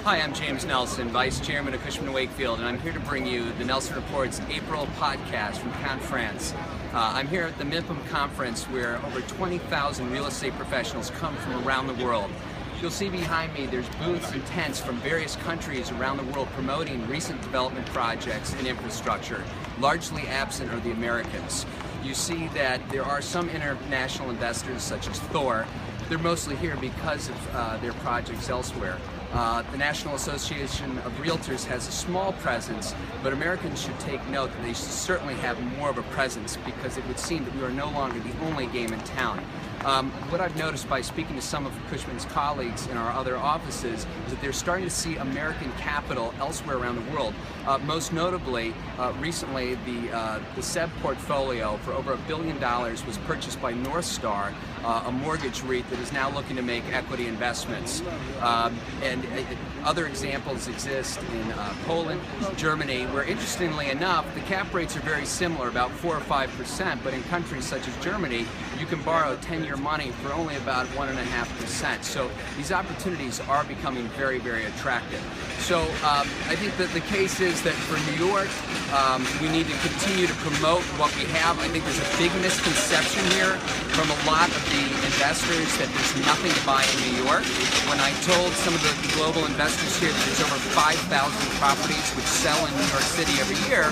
Hi, I'm James Nelson, Vice Chairman of Cushman & Wakefield, and I'm here to bring you the Nelson Reports April podcast from Cannes, France. I'm here at the MIPIM conference where over 20,000 real estate professionals come from around the world. You'll see behind me there's booths and tents from various countries around the world promoting recent development projects and infrastructure. Largely absent are the Americans. You see that there are some international investors such as Thor. They're mostly here because of their projects elsewhere. The National Association of Realtors has a small presence, but Americans should take note that they should certainly have more of a presence because it would seem that we are no longer the only game in town. What I've noticed by speaking to some of Cushman's colleagues in our other offices is that they're starting to see American capital elsewhere around the world. Most notably, recently the SEB portfolio for over $1 billion was purchased by Northstar, a mortgage REIT that is now looking to make equity investments. And other examples exist in Poland, Germany, where interestingly enough, the cap rates are very similar, about 4 or 5%, but in countries such as Germany, you can borrow 10-year money for only about 1.5%. So these opportunities are becoming very, very attractive. So I think that the case is that for New York, we need to continue to promote what we have. I think there's a big misconception here from a lot of the investors that there's nothing to buy in New York. When I told some of the global investors here that there's over 5,000 properties which sell in New York City every year,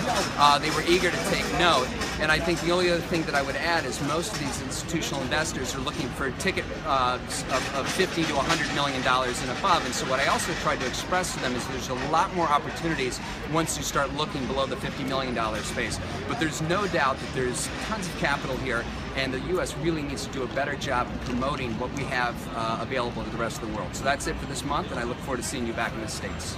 they were eager to take note. And I think the only other thing that I would add is most of these institutional investors are looking for a ticket of $50 to $100 million and above. And so what I also tried to express to them is there's a lot more opportunities once you start looking below the $50 million space. But there's no doubt that there's tons of capital here, and the U.S. really needs to do a better job of promoting what we have available to the rest of the world. So that's it for this month, and I look forward to seeing you back in the States.